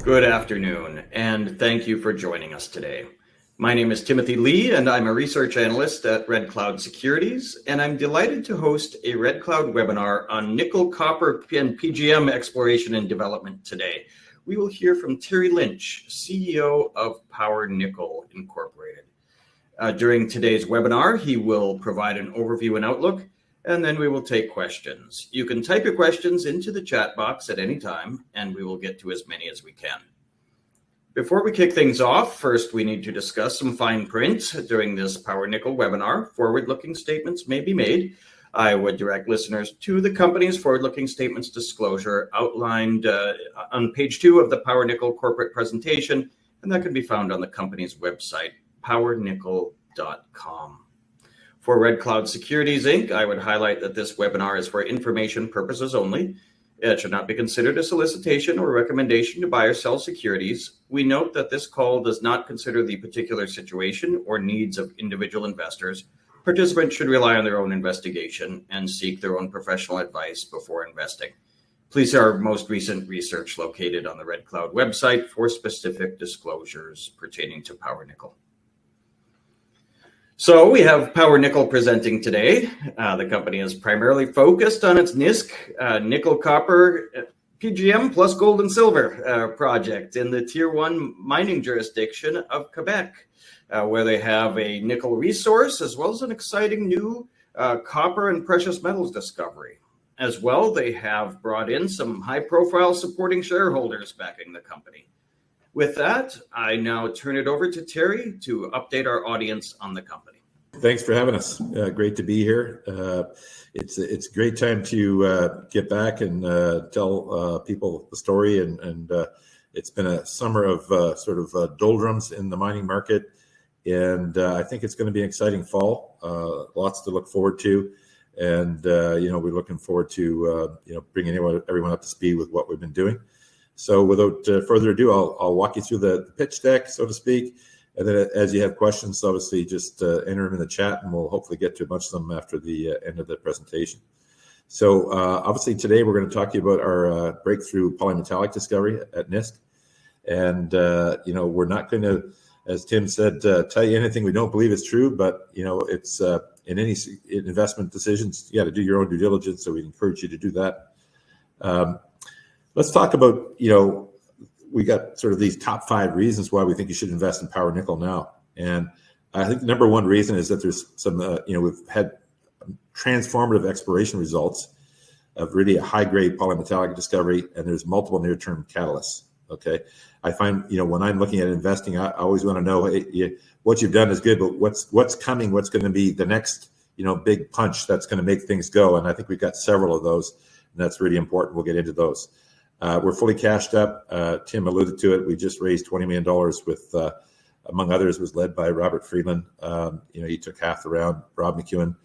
Good afternoon, and thank you for joining us today. My name is Timothy Lee, and I'm a research analyst at Red Cloud Securities, and I'm delighted to host a Red Cloud webinar on nickel, copper, and PGM exploration and development today. We will hear from Terry Lynch, CEO of Power Nickel Incorporated. During today's webinar, he will provide an overview and outlook, and then we will take questions. You can type your questions into the chat box at any time, and we will get to as many as we can. Before we kick things off, first we need to discuss some fine print. During this Power Nickel webinar, forward-looking statements may be made. I would direct listeners to the company's forward-looking statements disclosure outlined on page 2 of the Power Nickel corporate presentation, and that can be found on the company's website, powernickel.com. For Red Cloud Securities, Inc., I would highlight that this webinar is for information purposes only. It should not be considered a solicitation or recommendation to buy or sell securities. We note that this call does not consider the particular situation or needs of individual investors. Participants should rely on their own investigation and seek their own professional advice before investing. Please see our most recent research located on the Red Cloud website for specific disclosures pertaining to Power Nickel. So we have Power Nickel presenting today. The company is primarily focused on its NISC, nickel, copper, PGM plus gold and silver project in the Tier 1 mining jurisdiction of Quebec, where they have a nickel resource as well as an exciting new copper and precious metals discovery. As well, they have brought in some high-profile supporting shareholders backing the company. With that, I now turn it over to Terry to update our audience on the company. Thanks for having us. Great to be here. It's a great time to get back and tell people the story. And it's been a summer of doldrums in the mining market. And I think it's going to be an exciting fall. Lots to look forward to. And, we're looking forward to, bringing everyone up to speed with what we've been doing. So without further ado, I'll walk you through the pitch deck, so to speak. And then as you have questions, obviously just enter them in the chat and we'll hopefully get to a bunch of them after the end of the presentation. So obviously today we're going to talk to you about our breakthrough polymetallic discovery at NISC. And, we're not going to, as Tim said, tell you anything we don't believe is true, but, it's in any investment decisions, you got to do your own due diligence. So we encourage you to do that. Let's talk about, we got sort of these top 5 reasons why we think you should invest in Power Nickel now. And I think the number one reason is that there's some, we've had transformative exploration results of really a high-grade polymetallic discovery, and there's multiple near-term catalysts, okay? I find, when I'm looking at investing, I always want to know, hey, what you've done is good, but what's coming, what's going to be the next, big punch that's going to make things go. And I think we've got several of those, and that's really important. We'll get into those. We're fully cashed up. Tim alluded to it. We just raised $20 million with, among others, was led by Robert Friedland. He took half the round. Rob McEwen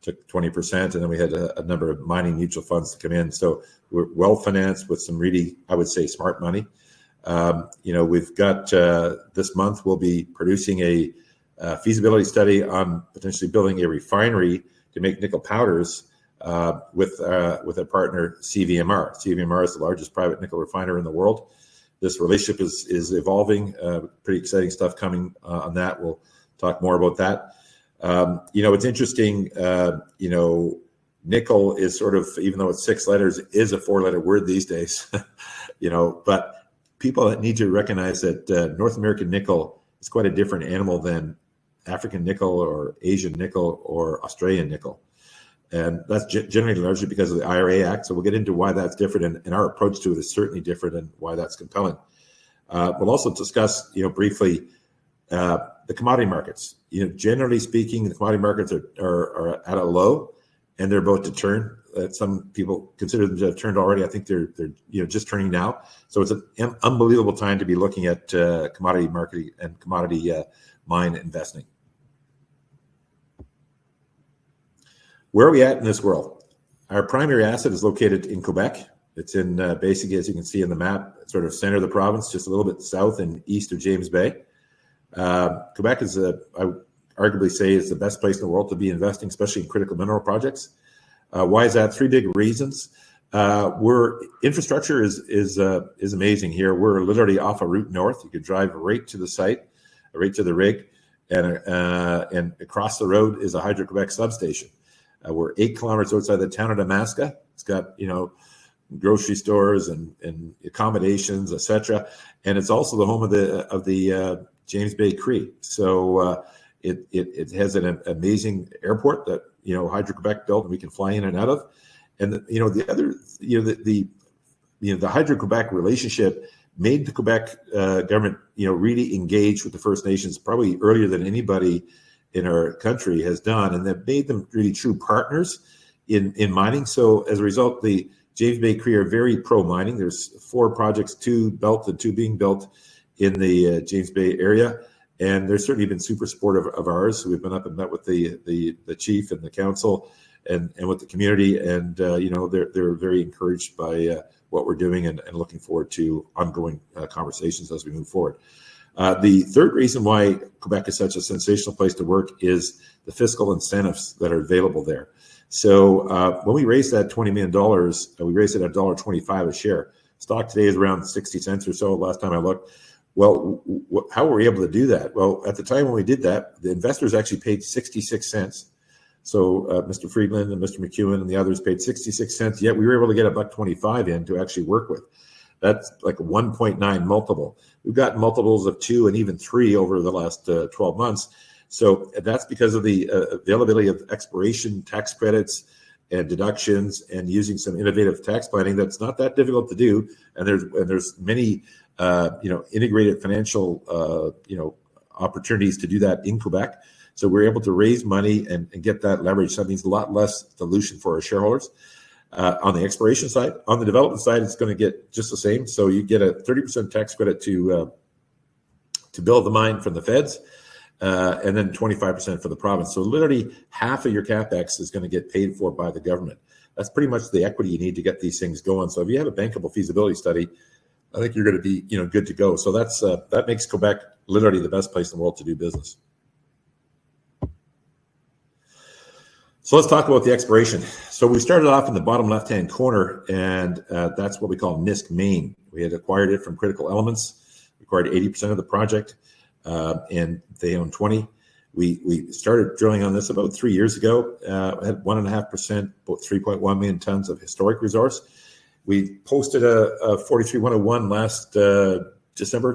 took 20%. And then we had a number of mining mutual funds to come in. So we're well financed with some really, I would say, smart money. We've got this month, we'll be producing a feasibility study on potentially building a refinery to make nickel powders with a partner, CVMR. CVMR is the largest private nickel refiner in the world. This relationship is evolving. Pretty exciting stuff coming on that. We'll talk more about that. It's interesting. Nickel is sort of, even though it's 6 letters, is a 4-letter word these days. But people need to recognize that North American nickel is quite a different animal than African nickel or Asian nickel or Australian nickel. And that's generally largely because of the IRA Act. So we'll get into why that's different. And our approach to it is certainly different and why that's compelling. We'll also discuss, briefly, the commodity markets. Generally speaking, the commodity markets are at a low and they're about to turn. Some people consider them to have turned already. I think they're just turning now. So it's an unbelievable time to be looking at commodity marketing and commodity mine investing. Where are we at in this world? Our primary asset is located in Quebec. It's in basically, as you can see in the map, sort of center of the province, just a little bit south and east of James Bay. Quebec is, I would arguably say, is the best place in the world to be investing, especially in critical mineral projects. Why is that? 3 big reasons. We're infrastructure is amazing here. We're literally off of Route North. You could drive right to the site, right to the rig, and across the road is a Hydro-Quebec substation. We're 8 kilometers outside the town of Damaska. It's got grocery stores and accommodations, etc. And it's also the home of the James Bay Cree. So it has an amazing airport that Hydro-Quebec built, and we can fly in and out of. And the Hydro-Quebec relationship made the Quebec government really engage with the First Nations probably earlier than anybody in our country has done, and that made them really true partners in mining. So as a result, the James Bay Cree are very pro mining. There's 4 projects, 2 built and 2 being built in the James Bay area, and they're certainly been super supportive of ours. So we've been up and met with the chief and the council and with the community, and they're very encouraged by what we're doing and looking forward to ongoing conversations as we move forward. The third reason why Quebec is such a sensational place to work is the fiscal incentives that are available there. So when we raised that $20 million, we raised it at $1.25 a share. Stock today is around 60 cents or so last time I looked. Well, how were we able to do that? Well, at the time when we did that, the investors actually paid 66 cents. So Mr. Friedland and Mr. McEwen and the others paid 66 cents, yet we were able to get $1.25 in to actually work with. That's like a 1.9 multiple. We've got multiples of 2 and even 3 over the last 12 months. So that's because of the availability of exploration tax credits and deductions and using some innovative tax planning that's not that difficult to do. And there's many integrated financial opportunities to do that in Quebec. So we're able to raise money and get that leverage. That means a lot less dilution for our shareholders. On the exploration side, on the development side, it's going to get just the same. So you get a 30% tax credit to build the mine from the feds, and then 25% for the province. So literally half of your capex is going to get paid for by the government. That's pretty much the equity you need to get these things going. So if you have a bankable feasibility study, I think you're going to be good to go. So that makes Quebec literally the best place in the world to do business. So let's talk about the exploration. So we started off in the bottom left-hand corner, and that's what we call Nisk Main. We had acquired it from Critical Elements. We acquired 80% of the project, and they own 20. We started drilling on this about 3 years ago. Had 1.5%, about 3.1 million tons of historic resource. We posted a 43-101 last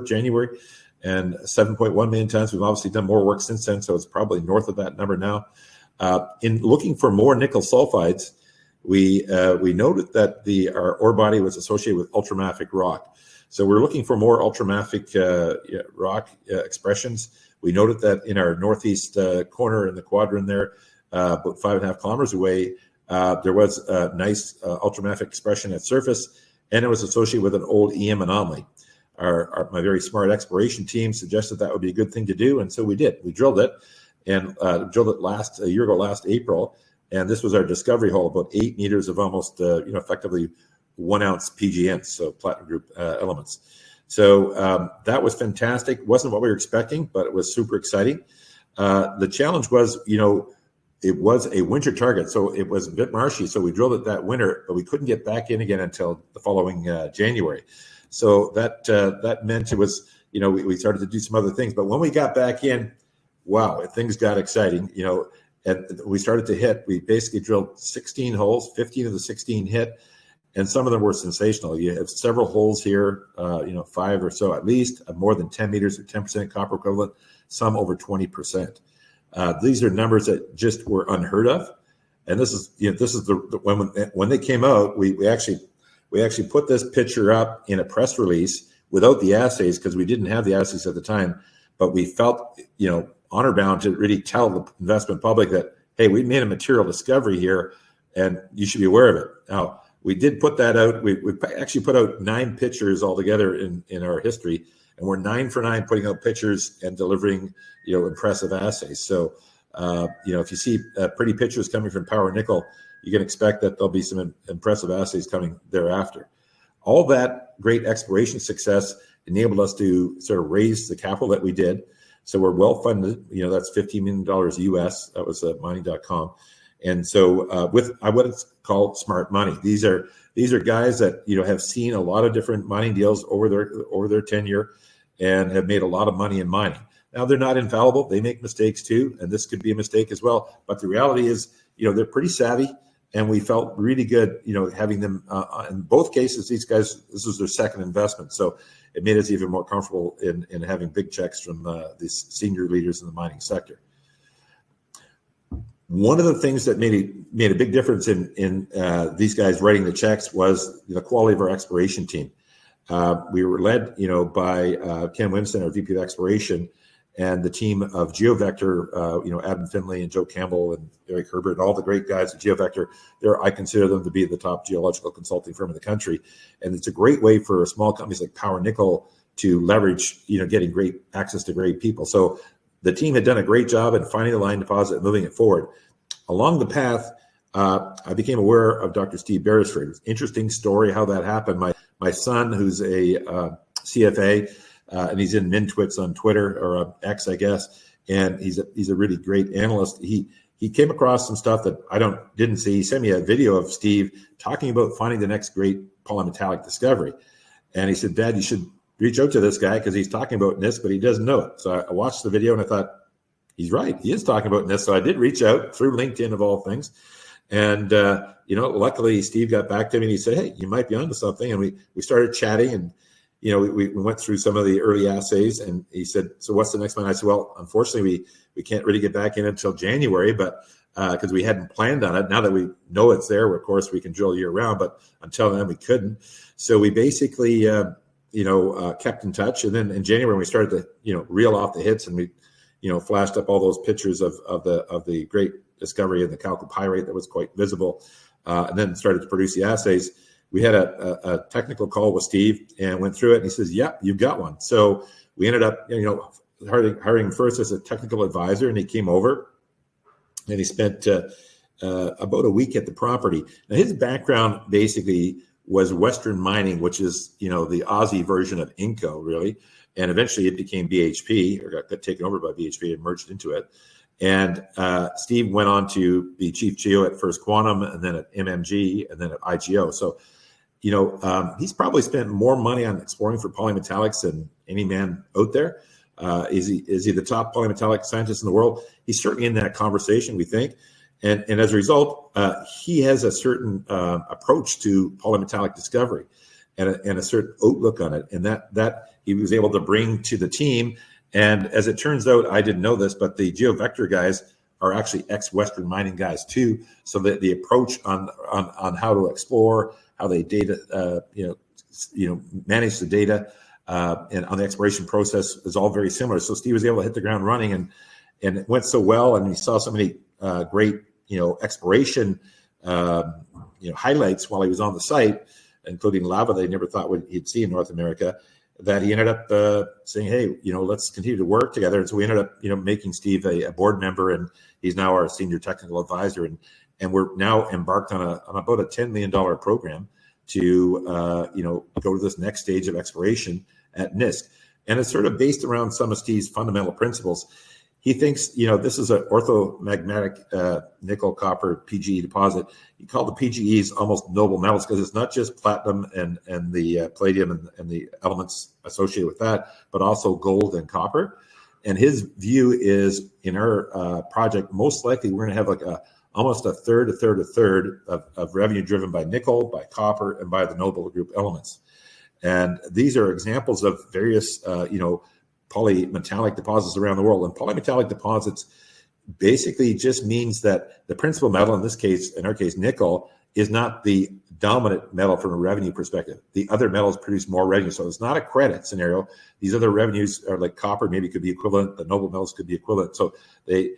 January, and 7.1 million tons. We've obviously done more work since then, so it's probably north of that number now. In looking for more nickel sulfides, we noted that our ore body was associated with ultramafic rock. So we're looking for more ultramafic rock expressions. We noted that in our northeast corner in the quadrant there, about 5.5 kilometers away, there was a nice ultramafic expression at surface, and it was associated with an old EM anomaly. My very smart exploration team suggested that would be a good thing to do, and so we did. We drilled it. And drilled it a year ago, last April, and this was our discovery hole, about 8 meters of almost, effectively 1 ounce PGNs, so platinum group elements. So that was fantastic. Wasn't what we were expecting, but it was super exciting. The challenge was, it was a winter target, so it was a bit marshy. So we drilled it that winter, but we couldn't get back in again until the following January. So that meant it was, we started to do some other things. But when we got back in, wow, things got exciting, and we started to hit. We basically drilled 16 holes, 15 of the 16 hit, and some of them were sensational. You have several holes here, 5 or so at least, more than 10 meters or 10% copper equivalent, some over 20%. These are numbers that just were unheard of. And this is when they came out, we actually put this picture up in a press release without the assays because we didn't have the assays at the time, but we felt, honor bound to really tell the investment public that, hey, we made a material discovery here and you should be aware of it. Now, we did put that out. We actually put out 9 pictures altogether in our history, and we're 9 for 9 putting out pictures and delivering, impressive assays. So, if you see pretty pictures coming from Power Nickel, you can expect that there'll be some impressive assays coming thereafter. All that great exploration success enabled us to sort of raise the capital that we did. So we're well funded. That's $15 million US. That was mining.com. And so with what it's called smart money, these are these are guys that, have seen a lot of different mining deals over their tenure and have made a lot of money in mining. Now, they're not infallible. They make mistakes too, and this could be a mistake as well. But the reality is, they're pretty savvy, and we felt really good, having them in both cases. These guys, this was their second investment, so it made us even more comfortable in having big checks from these senior leaders in the mining sector. One of the things that made a big difference in these guys writing the checks was the quality of our exploration team. We were led, by Ken Winston, our VP of Exploration, and the team of GeoVector, Adam Finley and Joe Campbell and Eric Herbert and all the great guys at GeoVector. I consider them to be the top geological consulting firm in the country. And it's a great way for small companies like Power Nickel to leverage, getting great access to great people. So the team had done a great job in finding the line deposit and moving it forward. Along the path, I became aware of Dr. Steve Beresford. Interesting story how that happened. My son, who's a CFA, and he's in Mintwits on Twitter or X, I guess, and he's a really great analyst. He came across some stuff that I didn't see. He sent me a video of Steve talking about finding the next great polymetallic discovery, and he said, "Dad, you should reach out to this guy because he's talking about NIST, but he doesn't know it." So I watched the video and I thought, he's right. He is talking about NIST. So I did reach out through LinkedIn of all things, and luckily Steve got back to me and he said, "Hey, you might be onto something." And we started chatting and. We went through some of the early assays, and he said, "So what's the next one?" I said, "Well, unfortunately, we can't really get back in until January, but because we hadn't planned on it. Now that we know it's there, of course, we can drill year round, but until then, we couldn't." So we basically, kept in touch, and then in January we started to, reel off the hits, and we, flashed up all those pictures of the great discovery of the chalcopyrite that was quite visible, and then started to produce the assays. We had a technical call with Steve and went through it, and he says, "Yep, you've got one." So we ended up, hiring him first as a technical advisor, and he came over and he spent about a week at the property. Now, his background basically was Western Mining, which is, the Aussie version of Inco, really. And eventually it became BHP, or got taken over by BHP and merged into it. And Steve went on to be chief geo at First Quantum, and then at MMG, and then at IGO. So, he's probably spent more money on exploring for polymetallics than any man out there. Is he the top polymetallic scientist in the world? He's certainly in that conversation, we think. And as a result, he has a certain approach to polymetallic discovery and a certain outlook on it. And that he was able to bring to the team. And as it turns out, I didn't know this, but the GeoVector guys are actually ex-Western Mining guys too. So that the approach on how to explore, how they data, manage the data, and on the exploration process is all very similar. So Steve was able to hit the ground running, and it went so well, and he saw so many great, exploration, highlights while he was on the site, including lava they never thought he'd see in North America, that he ended up saying, "Hey, let's continue to work together." And so we ended up, making Steve a board member, and he's now our senior technical advisor. And we're now embarked on about a $10 million program to, go to this next stage of exploration at NIST. And it's sort of based around some of Steve's fundamental principles. He thinks, this is an orthomagmatic nickel copper PGE deposit. He called the PGEs almost noble metals because it's not just platinum and the palladium and the elements associated with that, but also gold and copper. And his view is, in our project, most likely we're going to have almost a third of revenue driven by nickel, by copper, and by the noble group elements. And these are examples of various, polymetallic deposits around the world. And polymetallic deposits basically just means that the principal metal, in our case, nickel, is not the dominant metal from a revenue perspective. The other metals produce more revenue. So it's not a credit scenario. These other revenues are like copper, maybe could be equivalent. The noble metals could be equivalent. So they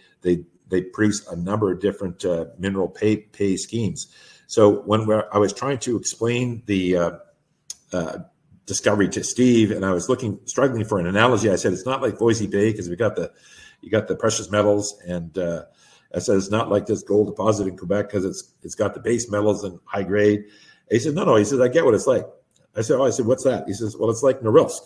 produce a number of different mineral pay schemes. So when I was trying to explain the discovery to Steve, and I was struggling for an analogy, I said it's not like Voisey Bay because you got the precious metals, and I said it's not like this gold deposit in Quebec because it's got the base metals and high grade. And he said no. He says I get what it's like. I said what's that? He says, well, it's like Norilsk.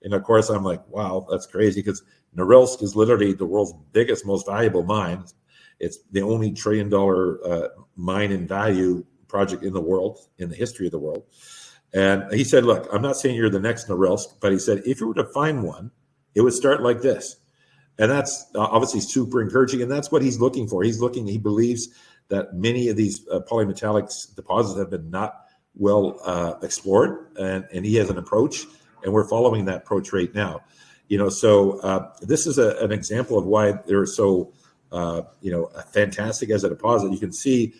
And of course I'm like, wow, that's crazy, because Norilsk is literally the world's biggest, most valuable mine. It's the only $1 trillion mine in value project in the world, in the history of the world. And he said, look, I'm not saying you're the next Norilsk, but he said, if you were to find one, it would start like this. And that's obviously super encouraging. And that's what he's looking for. He believes that many of these polymetallic deposits have been not well explored. And he has an approach, and we're following that approach right now. So this is an example of why they're so, fantastic as a deposit. You can see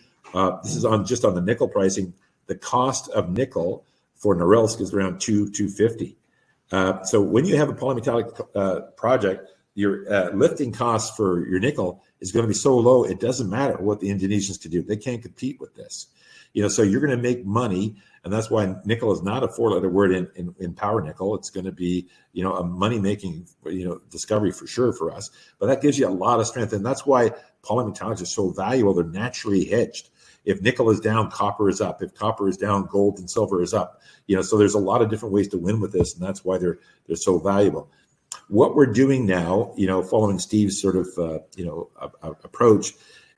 this is on the nickel pricing. The cost of nickel for Norilsk is around $250. So when you have a polymetallic project, your lifting costs for your nickel is going to be so low, it doesn't matter what the Indonesians can do. They can't compete with this. So you're going to make money, and that's why nickel is not a four-letter word in power nickel. It's going to be, a money-making, discovery for sure for us. But that gives you a lot of strength, and that's why polymetallics are so valuable. They're naturally hedged. If nickel is down, copper is up. If copper is down, gold and silver is up. So there's a lot of different ways to win with this, and that's why they're so valuable. What we're doing now, following Steve's sort of, approach,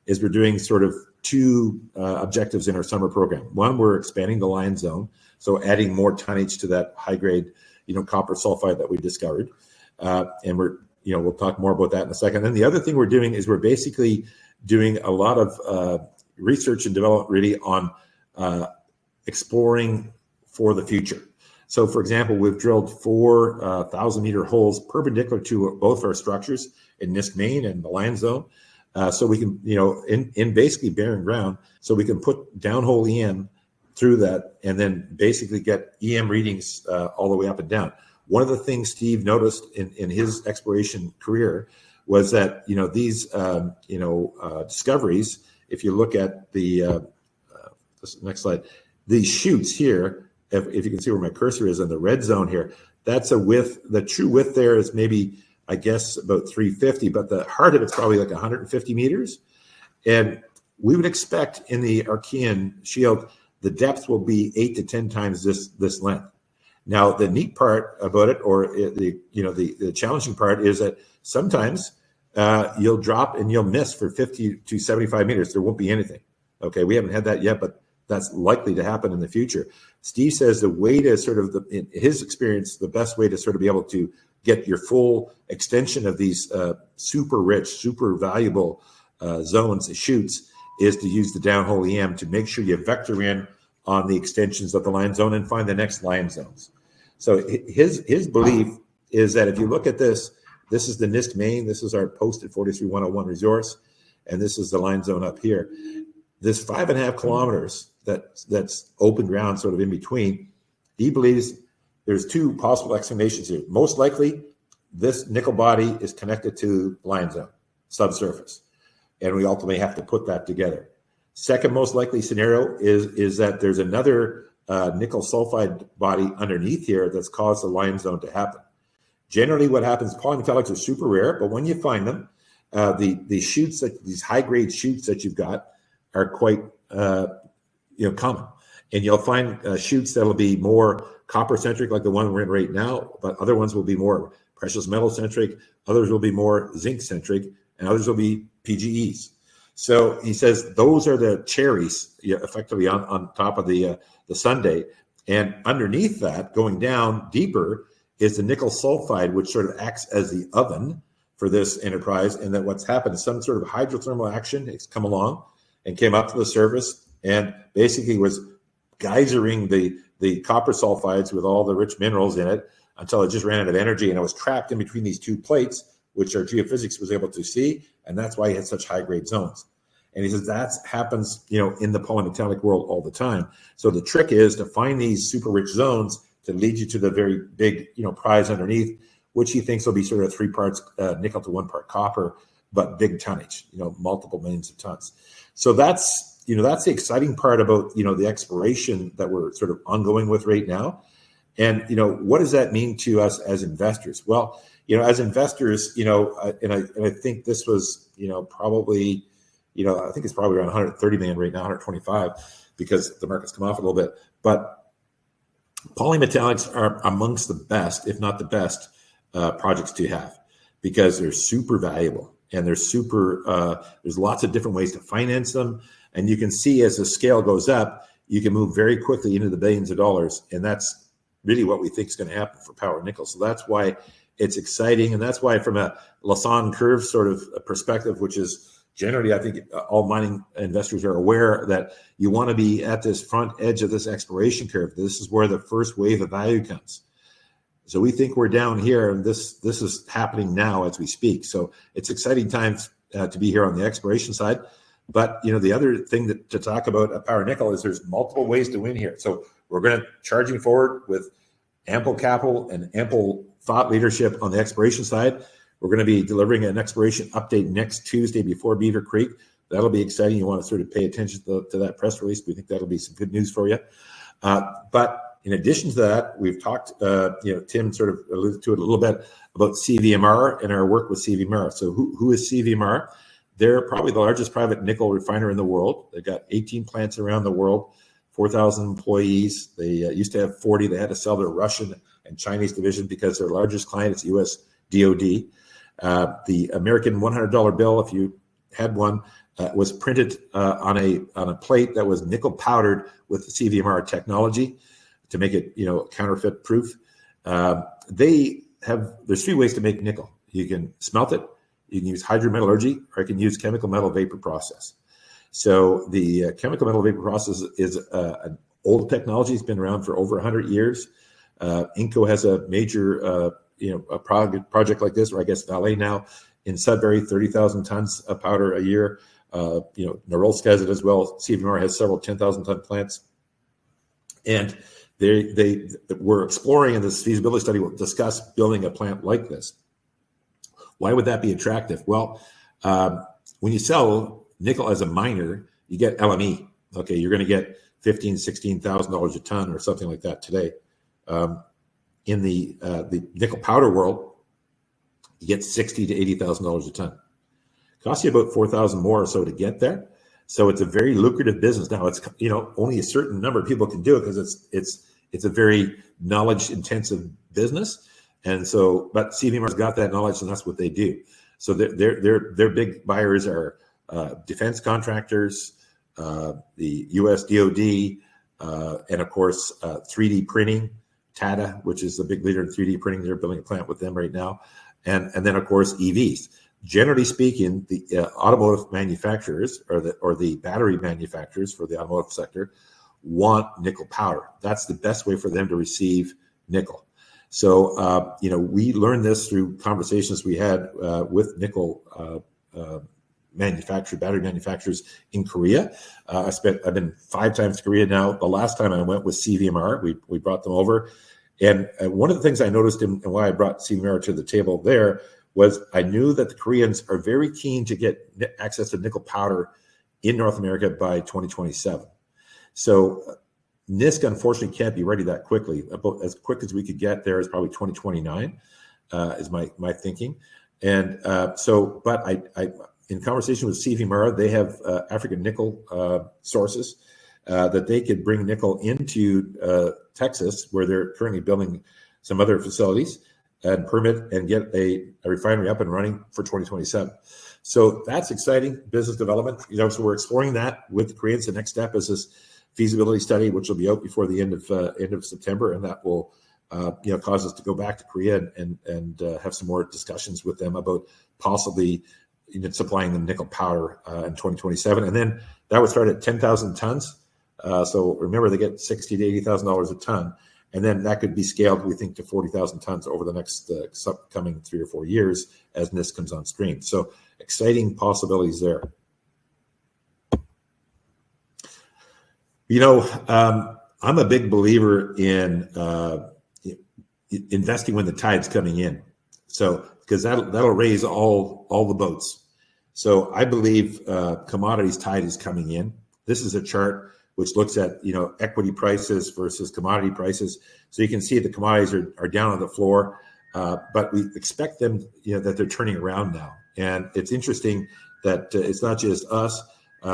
is we're doing sort of two objectives in our summer program. One, we're expanding the line zone, so adding more tonnage to that high grade, copper sulfide that we discovered, and we'll talk more about that in a second. And the other thing we're doing is we're basically doing a lot of research and development really on exploring for the future. So, for example, we've drilled 4,000-meter holes perpendicular to both our structures in Nisk Main and the line zone. So we can, in basically barren ground, so we can put downhole EM through that and then basically get EM readings all the way up and down. One of the things Steve noticed in his exploration career was that, these, discoveries, if you look at the next slide, these chutes here, if you can see where my cursor is in the red zone here, that's a width. The true width there is maybe, I guess, about 350, but the heart of it's probably like 150 meters. And we would expect in the Archean shield, the depth will be 8 to 10 times this length. Now, the neat part about it, or the challenging part, is that sometimes you'll drop and you'll miss for 50 to 75 meters. There won't be anything. Okay, we haven't had that yet, but that's likely to happen in the future. Steve says the way to sort of, in his experience, the best way to sort of be able to get your full extension of these super rich, super valuable zones, chutes, is to use the downhole EM to make sure you vector in on the extensions of the line zone and find the next line zones. So his belief is that if you look at this is the Nisk Main, this is our posted 43101 resource, and this is the line zone up here. This 5.5 kilometers that's open ground sort of in between, he believes there's two possible explanations here. Most likely, this nickel body is connected to line zone, subsurface, and we ultimately have to put that together. Second most likely scenario is that there's another nickel sulfide body underneath here that's caused the line zone to happen. Generally, what happens, polymetallics are super rare, but when you find them, the chutes, these high-grade chutes that you've got are quite common. And you'll find chutes that'll be more copper-centric, like the one we're in right now, but other ones will be more precious metal-centric, others will be more zinc-centric, and others will be PGEs. So he says those are the cherries, effectively on top of the sundae. And underneath that, going down deeper, is the nickel sulfide, which sort of acts as the oven for this enterprise. And that what's happened is some sort of hydrothermal action has come along and came up to the surface and basically was geysering the copper sulfides with all the rich minerals in it until it just ran out of energy, and it was trapped in between these two plates, which our geophysics was able to see, and that's why he had such high-grade zones. And he says that happens, in the polymetallic world all the time. So the trick is to find these super rich zones to lead you to the very big, prize underneath, which he thinks will be sort of 3 parts nickel to 1 part copper, but big tonnage, multiple millions of tons. So that's the exciting part about, the exploration that we're sort of ongoing with right now. And, what does that mean to us as investors? Well, as investors, and I think this was, probably, I think it's probably around 130 million right now, 125, because the market's come off a little bit. But polymetallics are amongst the best, if not the best, projects to have, because they're super valuable. and they're super. There's lots of different ways to finance them, and you can see as the scale goes up, you can move very quickly into the billions of dollars, and that's really what we think is going to happen for power nickel. So that's why it's exciting, and that's why from a Lassonde curve sort of perspective, which is generally, I think all mining investors are aware that you want to be at this front edge of this exploration curve. This is where the first wave of value comes. So we think we're down here, and this is happening now as we speak. So it's exciting times to be here on the exploration side. But the other thing to talk about at Power Nickel is there's multiple ways to win here. So we're going to charging forward with ample capital and ample thought leadership on the exploration side. We're going to be delivering an exploration update next Tuesday before Beaver Creek. That'll be exciting. You want to sort of pay attention to that press release. We think that'll be some good news for you. But in addition to that, we've talked, Tim sort of alluded to it a little bit about CVMR and our work with CVMR. So who is CVMR? They're probably the largest private nickel refiner in the world. They've got 18 plants around the world, 4,000 employees. They used to have 40. They had to sell their Russian and Chinese division because their largest client is U.S. DOD. The American $100 bill, if you had one, was printed on a plate that was nickel powdered with the CVMR technology to make it, counterfeit proof. There's three ways to make nickel. You can smelt it, you can use hydrometallurgy, or you can use chemical metal vapor process. So the chemical metal vapor process is an old technology. It's been around for over 100 years. Inco has a major a project like this, or I guess Vale now in Sudbury, 30,000 tons of powder a year. Norolsk has it as well. CVMR has several 10,000-ton plants. And they were exploring in this feasibility study, will discuss building a plant like this. Why would that be attractive? Well, when you sell nickel as a miner, you get LME. Okay, you're going to get $15,000, $16,000 a ton or something like that today. In the nickel powder world, you get $60,000 to $80,000 a ton. It costs you about $4,000 more or so to get there. So it's a very lucrative business. Now it's only a certain number of people can do it because it's a very knowledge intensive business. And so, but CVMR's got that knowledge, and that's what they do. So their big buyers are defense contractors, the U.S. DOD, and of course 3D printing. Tata, which is the big leader in 3D printing, they're building a plant with them right now, and then of course EVs. Generally speaking, the automotive manufacturers or the battery manufacturers for the automotive sector want nickel powder. That's the best way for them to receive nickel. So we learned this through conversations we had with nickel battery manufacturers in Korea. I've been 5 times to Korea now. The last time I went with CVMR, we brought them over. And one of the things I noticed and why I brought CVMR to the table there was I knew that the Koreans are very keen to get access to nickel powder in North America by 2027. So NISC unfortunately can't be ready that quickly. About as quick as we could get there is probably 2029 is my thinking. And but I in conversation with CVMR, they have African nickel sources that they could bring nickel into Texas, where they're currently building some other facilities, and permit and get a refinery up and running for 2027. So that's exciting business development. So we're exploring that with the Koreans. The next step is this feasibility study, which will be out before the end of September, and that will cause us to go back to Korea and have some more discussions with them about possibly supplying them nickel powder in 2027, and then that would start at 10,000 tons. So remember, they get $60,000 to $80,000 a ton, and then that could be scaled, we think, to 40,000 tons over the next coming 3 or 4 years as NIST comes on stream. So exciting possibilities there. I'm a big believer in investing when the tide's coming in. So because that'll raise all the boats. So I believe commodities tide is coming in. This is a chart which looks at equity prices versus commodity prices. So you can see the commodities are down on the floor, but we expect them that they're turning around now. And it's interesting that it's not just us.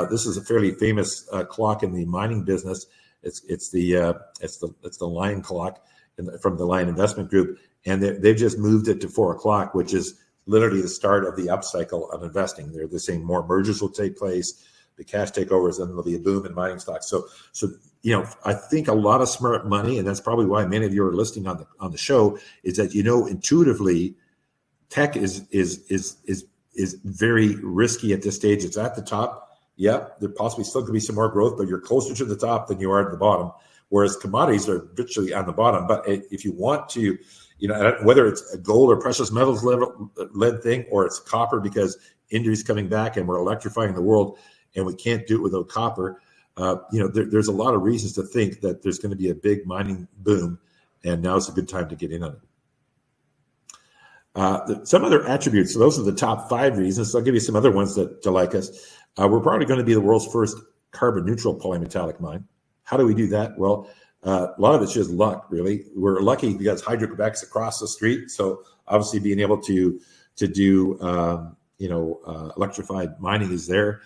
This is a fairly famous clock in the mining business. It's the Lion clock from the Lion Investment Group, and they've just moved it to 4 o'clock, which is literally the start of the upcycle of investing. They're saying more mergers will take place, the cash takeovers, and there'll be a boom in mining stocks. So I think a lot of smart money, and that's probably why many of you are listening on the show, is that intuitively, tech is very risky at this stage. It's at the top. Yeah, there possibly still could be some more growth, but you're closer to the top than you are to the bottom. Whereas commodities are virtually on the bottom. But if you want to, whether it's a gold or precious metals led thing, or it's copper because India's coming back and we're electrifying the world, and we can't do it without copper. There's a lot of reasons to think that there's going to be a big mining boom, and now's a good time to get in on it. Some other attributes. So those are the top 5 reasons. So I'll give you some other ones to like us. We're probably going to be the world's first carbon neutral polymetallic mine. How do we do that? Well, a lot of it's just luck, really. We're lucky because Hydro-Quebec's across the street. So obviously being able to do electrified mining is there.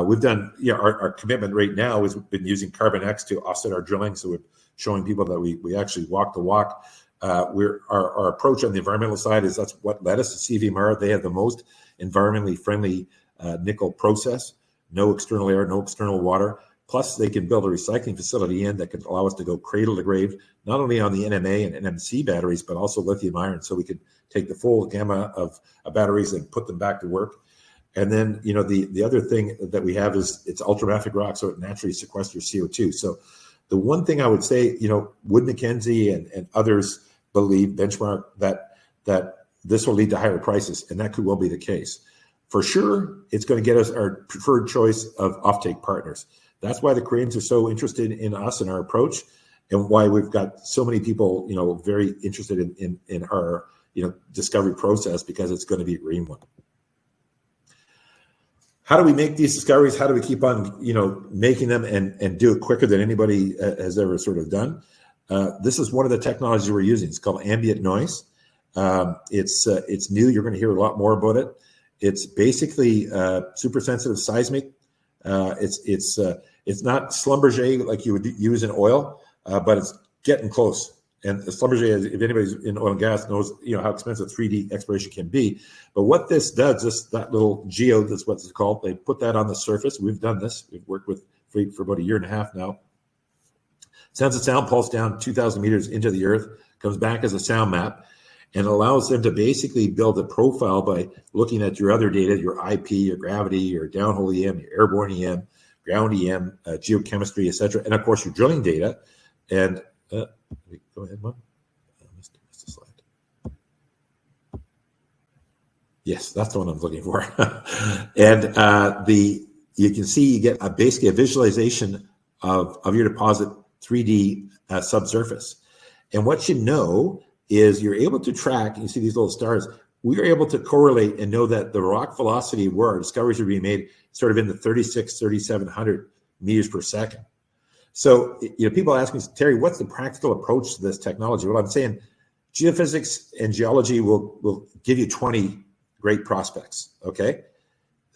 We've done, our commitment right now has been using Carbon X to offset our drilling. So we're showing people that we actually walk the walk. Our approach on the environmental side is that's what led us to CVMR. They have the most environmentally friendly nickel process, no external air, no external water. Plus, they can build a recycling facility that can allow us to go cradle to grave, not only on the NMA and NMC batteries, but also lithium iron. So we could take the full gamma of batteries and put them back to work. And then, the other thing that we have is it's ultramafic rock, so it naturally sequesters CO2. So the one thing I would say, Wood Mackenzie and others believe, benchmark, that this will lead to higher prices, and that could well be the case. For sure, it's going to get us our preferred choice of offtake partners. That's why the Koreans are so interested in us and our approach, and why we've got so many people, very interested in our, discovery process, because it's going to be a green one. How do we make these discoveries? How do we keep on, making them and do it quicker than anybody has ever sort of done? This is one of the technologies we're using. It's called ambient noise. It's new. You're going to hear a lot more about it. It's basically super sensitive seismic. It's not Schlumberger like you would use in oil, but it's getting close. And Schlumberger, if anybody's in oil and gas, knows how expensive 3D exploration can be. But what this does, that little geo, that's what it's called. They put that on the surface. We've done this. We've worked with Fleet for about 1.5 years now. Sends a sound pulse down 2,000 meters into the earth, comes back as a sound map, and allows them to basically build a profile by looking at your other data, your IP, your gravity, your downhole EM, your airborne EM, ground EM, geochemistry, etc., and of course your drilling data. And go ahead, Mom. I missed a slide. Yes, that's the one I'm looking for. And you can see you get basically a visualization of your deposit 3D subsurface. And what you know is you're able to track, you see these little stars, we are able to correlate and know that the rock velocity where our discoveries are being made sort of in the 3,700 meters per second. So, people ask me, Terry, what's the practical approach to this technology? Well, I'm saying geophysics and geology will give you 20 great prospects, okay?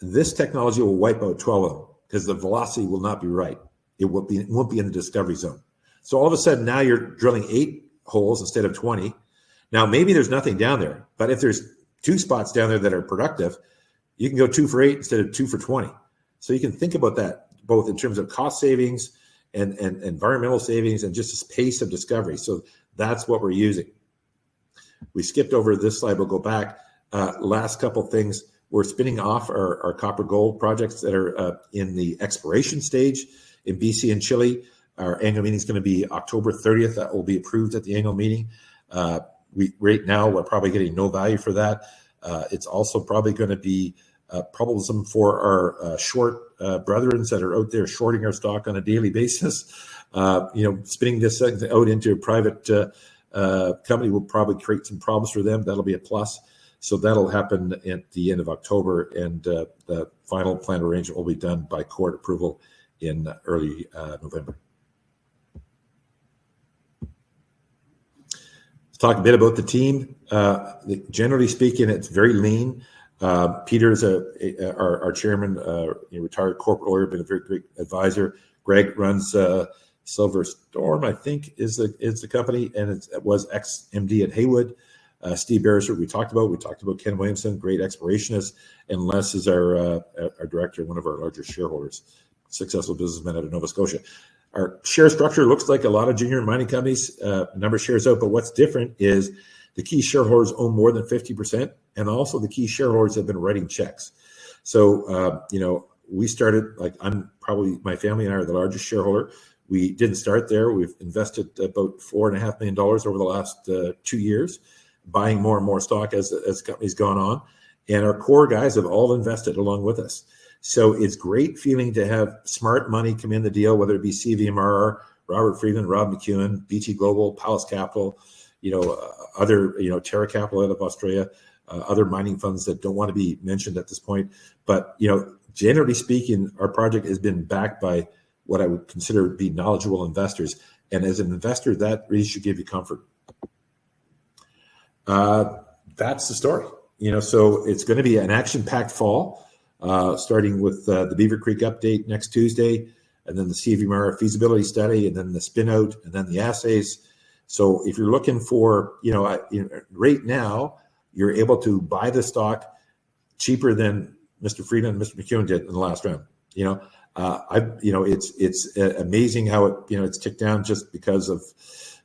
This technology will wipe out 12 of them because the velocity will not be right. It won't be in the discovery zone. So all of a sudden now you're drilling 8 holes instead of 20. Now, maybe there's nothing down there, but if there's 2 spots down there that are productive, you can go 2 for 8 instead of 2 for 20. So you can think about that both in terms of cost savings and environmental savings and just this pace of discovery. So that's what we're using. We skipped over this slide. We'll go back. Last couple things. We're spinning off our copper gold projects that are in the exploration stage in BC and Chile. Our annual meeting is going to be October 30th. That will be approved at the annual meeting. Right now, we're probably getting no value for that. It's also probably going to be troublesome for our short brethren that are out there shorting our stock on a daily basis. Spinning this out into a private company will probably create some problems for them. That'll be a plus. So that'll happen at the end of October, and the final plan arrangement will be done by court approval in early November. Let's talk a bit about the team. Generally speaking, it's very lean. Peter's our chairman, retired corporate lawyer, been a very great advisor. Greg runs Silver Storm, I think, is the company, and it was ex-MD at Haywood. Steve Beresford, we talked about Ken Williamson, great explorationist, and Les is our director, one of our largest shareholders, successful businessman out of Nova Scotia. Our share structure looks like a lot of junior mining companies, number of shares out, but what's different is the key shareholders own more than 50%, and also the key shareholders have been writing checks. So, we started, my family and I are the largest shareholder. We didn't start there. We've invested about $4.5 million over the last 2 years, buying more and more stock as the company's gone on. And our core guys have all invested along with us. So it's great feeling to have smart money come in the deal, whether it be CVMR, Robert Friedland, Rob McEwen, BT Global, Palace Capital, other, Terra Capital out of Australia, other mining funds that don't want to be mentioned at this point. But, generally speaking, our project has been backed by what I would consider to be knowledgeable investors. And as an investor, that really should give you comfort. That's the story. So it's going to be an action-packed fall, starting with the Beaver Creek update next Tuesday, and then the CVMR feasibility study, and then the spin-out, and then the assays. So if you're looking for, right now, you're able to buy the stock cheaper than Mr. Friedland and Mr. McEwen did in the last round. It's amazing how it's ticked down just because of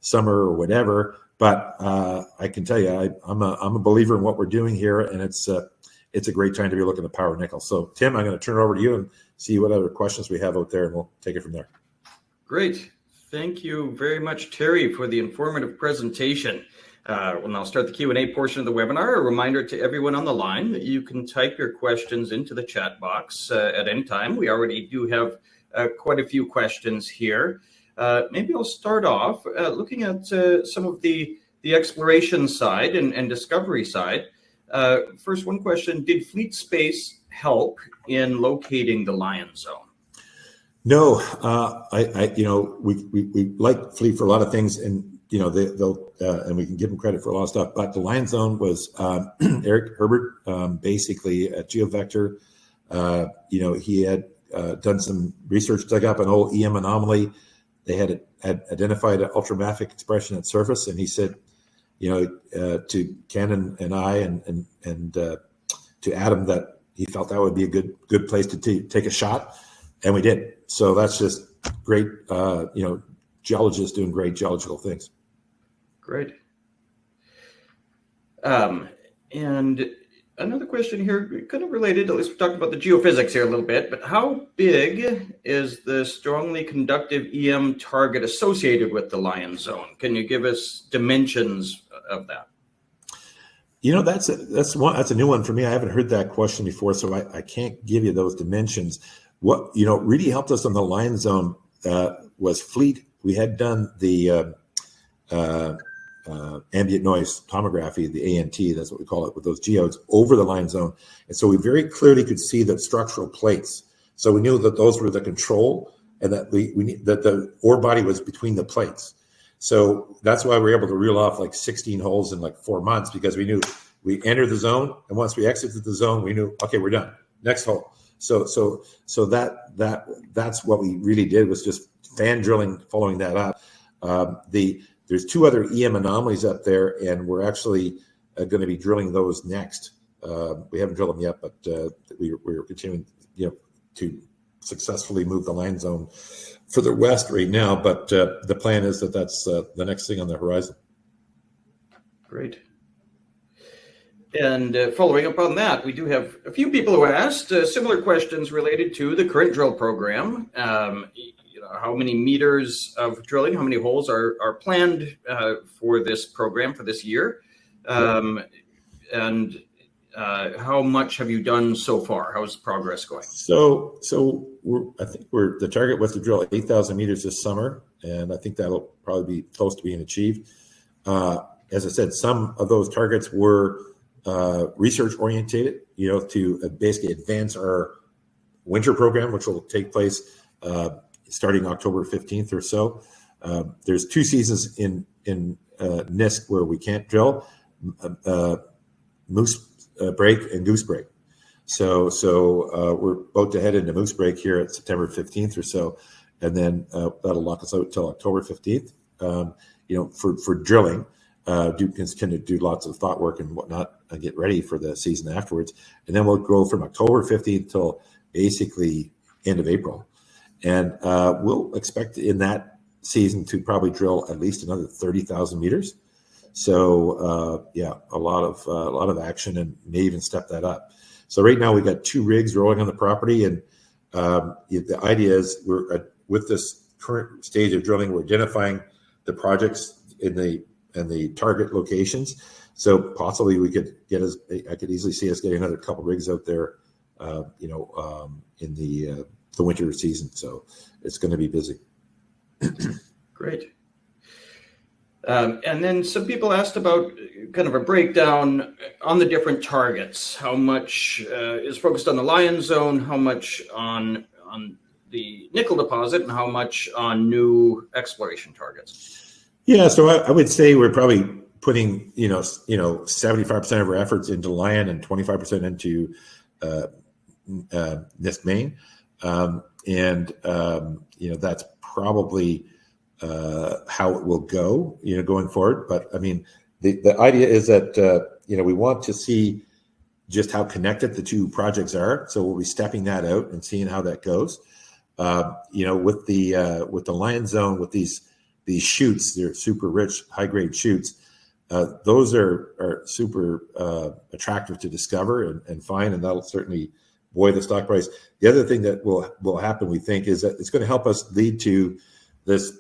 summer or whatever. But I can tell you, I'm a believer in what we're doing here, and it's a great time to be looking at power nickel. So, Tim, I'm going to turn it over to you and see what other questions we have out there, and we'll take it from there. Great. Thank you very much, Terry, for the informative presentation. We'll now start the Q&A portion of the webinar. A reminder to everyone on the line that you can type your questions into the chat box at any time. We already do have quite a few questions here. Maybe I'll start off looking at some of the exploration side and discovery side. First, one question: did fleet space help in locating the Lion Zone? No, we like fleet for a lot of things, and they'll and we can give them credit for a lot of stuff. But the Lion Zone was Eric Herbert, basically at GeoVector. He had done some research, dug up an old EM anomaly. They had identified an ultramafic expression at surface, and he said, to Ken and I and to Adam that he felt that would be a good place to take a shot, and we did. So that's just great. Geologists doing great geological things. Great. And another question here, kind of related, at least we talked about the geophysics here a little bit, but how big is the strongly conductive EM target associated with the Lion Zone? Can you give us dimensions of that? That's a new one for me. I haven't heard that question before, so I can't give you those dimensions. What really helped us on the Lion Zone was fleet. We had done the ambient noise tomography, the ANT, that's what we call it, with those geodes over the Lion Zone. And so we very clearly could see the structural plates. So we knew that those were the control, and that that the ore body was between the plates. So that's why we were able to reel off like 16 holes in like 4 months, because we knew we entered the zone, and once we exited the zone, we knew, okay, we're done. Next hole. So that's what we really did, was just fan drilling, following that up. There's 2 other EM anomalies up there, and we're actually going to be drilling those next. We haven't drilled them yet, but we're continuing, to successfully move the Lion Zone further west right now. But the plan is that's the next thing on the horizon. Great. And following up on that, we do have a few people who asked similar questions related to the current drill program. How many meters of drilling, how many holes are planned for this program for this year? And how much have you done so far? How's the progress going? So I think the target was to drill 8,000 meters this summer, and I think that'll probably be close to being achieved. As I said, some of those targets were research orientated, to basically advance our winter program, which will take place starting October 15th or so. There's 2 seasons in NISC where we can't drill, Moose Break and Goose Break. So we're about to head into Moose Break here at September 15th or so, and then that'll lock us out until October 15th. For drilling. continue to do lots of thought work and whatnot and get ready for the season afterwards. And then we'll go from October 15th till basically end of April. And we'll expect in that season to probably drill at least another 30,000 meters. So a lot of action, and may even step that up. So right now we got 2 rigs rolling on the property, and the idea is we're with this current stage of drilling, we're identifying the projects in the target locations. So possibly we could I could easily see us getting another couple rigs out there, in the winter season. So it's going to be busy. Great. And then some people asked about kind of a breakdown on the different targets. How much is focused on the Lion Zone, how much on the nickel deposit, and how much on new exploration targets? Yeah, so I would say we're probably putting 75% of our efforts into Lion and 25% into Nisk Main, and that's probably how it will go, going forward. But I mean, the idea is that we want to see just how connected the 2 projects are. So we'll be stepping that out and seeing how that goes. With the Lion Zone, with these shoots, they're super rich, high grade shoots. Those are super attractive to discover and find, and that'll certainly buoy the stock price. The other thing that will happen, we think, is that it's going to help us lead to this,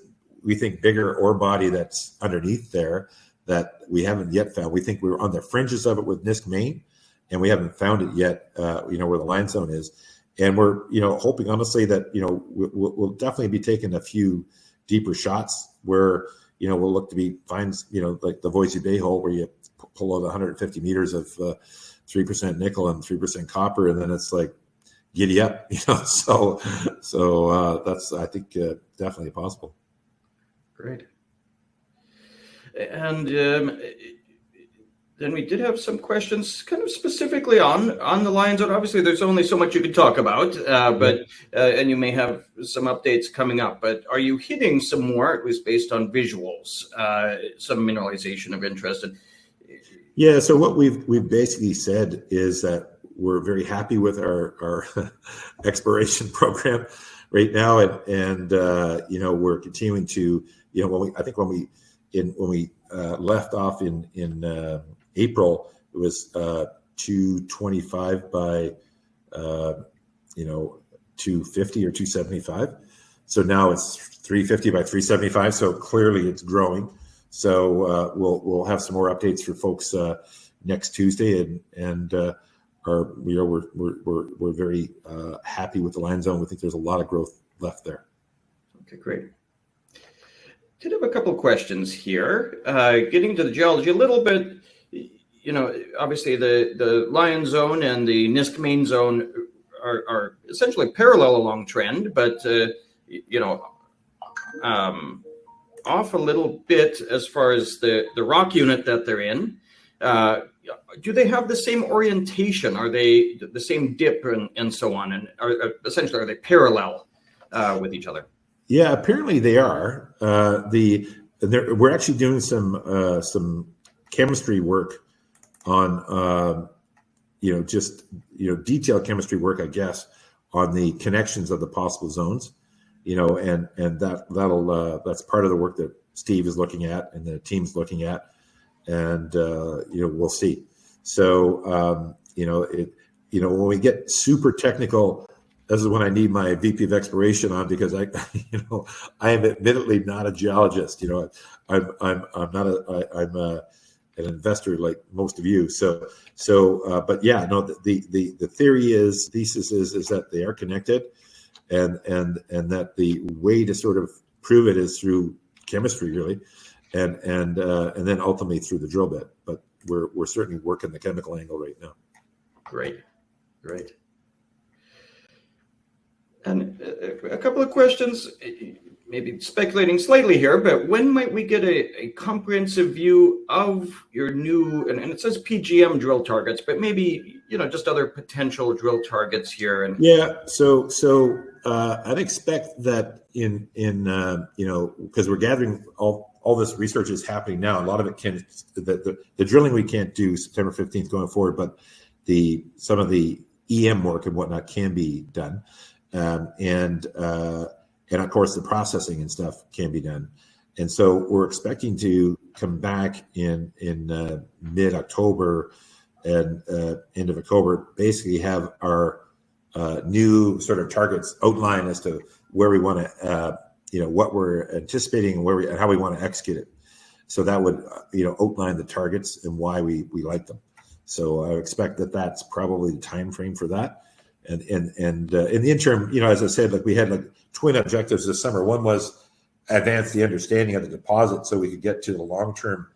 we think, bigger ore body that's underneath there that we haven't yet found. We think we're on the fringes of it with Nisk Main, and we haven't found it yet, where the Lion Zone is. And we're, hoping honestly that, we'll definitely be taking a few deeper shots where, we'll look to find, like the Voisey Bay hole where you pull out 150 meters of 3% nickel and 3% copper, and then it's like, giddy up, So that's, I think, definitely possible. Great. And then we did have some questions kind of specifically on the Lion Zone. Obviously, there's only so much you can talk about, and you may have some updates coming up. But are you hitting some more, at least based on visuals, some mineralization of interest? Yeah. So what we've basically said is that we're very happy with our exploration program right now, and we're continuing to when we left off in April, it was 225 by 250 or 275. So now it's 350 by 375. So clearly it's growing. So we'll have some more updates for folks next Tuesday, and we're very happy with the Lion Zone. We think there's a lot of growth left there. Okay, great. Did have a couple of questions here. Getting to the geology a little bit, obviously the Lion Zone and the Nisk Main Zone are essentially parallel along trend, but off a little bit as far as the rock unit that they're in. Do they have the same orientation? Are they the same dip and so on? And are they parallel with each other? Yeah, apparently they are. We're actually doing some chemistry work on detailed chemistry work, I guess, on the connections of the possible zones. And that's part of the work that Steve is looking at and the team's looking at, and we'll see. So when we get super technical, this is when I need my VP of exploration on, because I am admittedly not a geologist. I'm an investor like most of you. But yeah, no, the thesis is that they are connected, and that the way to sort of prove it is through chemistry, really, and then ultimately through the drill bit. But we're certainly working the chemical angle right now. Great. And a couple of questions, maybe speculating slightly here, but when might we get a comprehensive view of your new, and it says PGM drill targets, but maybe, just other potential drill targets here? And yeah, so I'd expect that in because we're gathering all all this research is happening now. A lot of it the drilling we can't do September 15th going forward, but some of the EM work and whatnot can be done, and of course the processing and stuff can be done. And so we're expecting to come back in mid-October and end of October, basically have our new sort of targets outlined as to where we want to, what we're anticipating and how we want to execute it. So that would, outline the targets and why we like them. So I expect that's probably the time frame for that. And in the interim, as I said, like we had twin objectives this summer. One was advance the understanding of the deposit so we could get to the long-term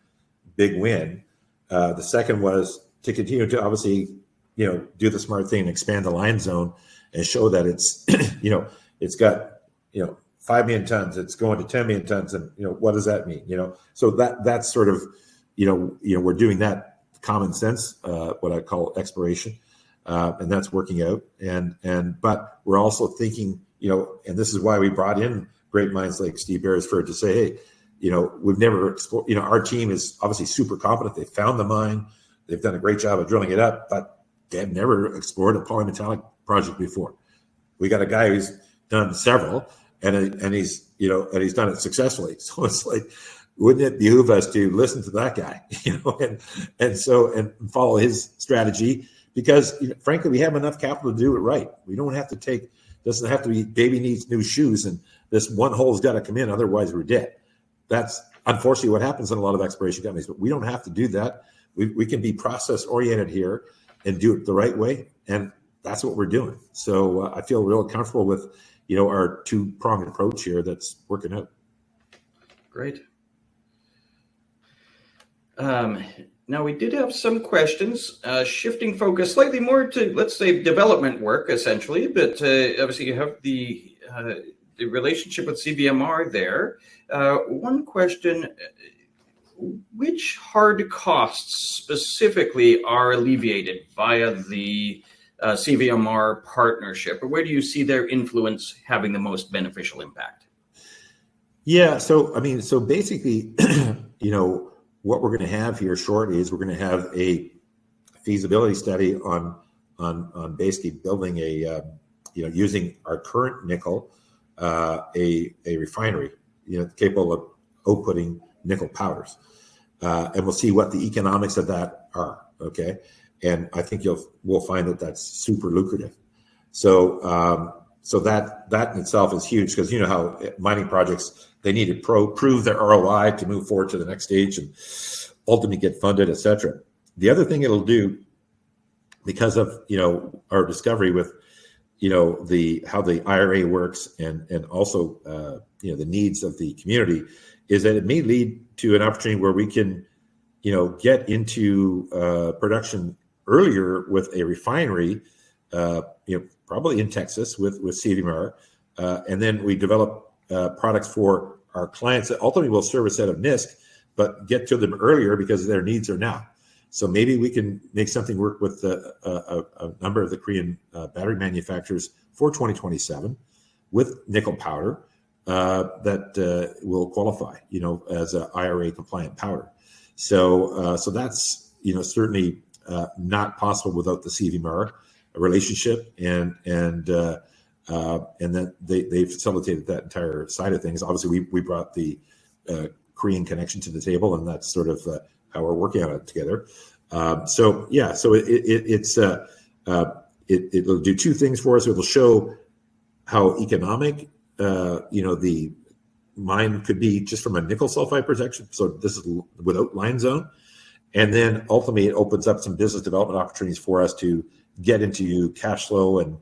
big win. The second was to continue to obviously, do the smart thing and expand the line zone and show that it's, it's got, 5 million tons, it's going to 10 million tons. And, what does that mean? So that's sort of, we're doing that common sense, what I call exploration. And that's working out. But we're also thinking, and this is why we brought in great minds like Steve Beresford to say, hey, we've never explored, our team is obviously super competent. They found the mine. They've done a great job of drilling it up, but they've never explored a polymetallic project before. We got a guy who's done several and he's done it successfully. So it's like, wouldn't it behoove us to listen to that guy, and follow his strategy? Because frankly, we have enough capital to do it right. We don't have to doesn't have to be baby needs new shoes and this one hole's got to come in, otherwise we're dead. That's unfortunately what happens in a lot of exploration companies, but we don't have to do that. We can be process oriented here and do it the right way. And that's what we're doing. So I feel real comfortable with, our two-pronged approach here that's working out. Great. Now, we did have some questions, shifting focus slightly more to, let's say, development work, essentially. But obviously, you have the relationship with CVMR there. One question, which hard costs specifically are alleviated via the CVMR partnership? Or where do you see their influence having the most beneficial impact? Yeah, so basically, what we're going to have here shortly is we're going to have a feasibility study on basically building a using our current nickel, a refinery, capable of outputting nickel powders, and we'll see what the economics of that are. Okay, and I think we'll find that that's super lucrative. So that in itself is huge, because how mining projects, they need to prove their ROI to move forward to the next stage and ultimately get funded, etc. The other thing it'll do, because of our discovery with how the IRA works and also the needs of the community, is that it may lead to an opportunity where we can get into production earlier with a refinery, probably in Texas with CVMR, and then we develop products for our clients that ultimately will service out of NISC, but get to them earlier because their needs are now. So maybe we can make something work with a number of the Korean battery manufacturers for 2027 with nickel powder that will qualify, as an IRA compliant powder. So that's certainly not possible without the CVMR relationship, and then they facilitated that entire side of things. Obviously, we brought the Korean connection to the table, and that's sort of how we're working on it together. So it'll do two things for us. It'll show how economic the mine could be just from a nickel sulfide protection. So this is without line zone, and then ultimately it opens up some business development opportunities for us to get into cash flow and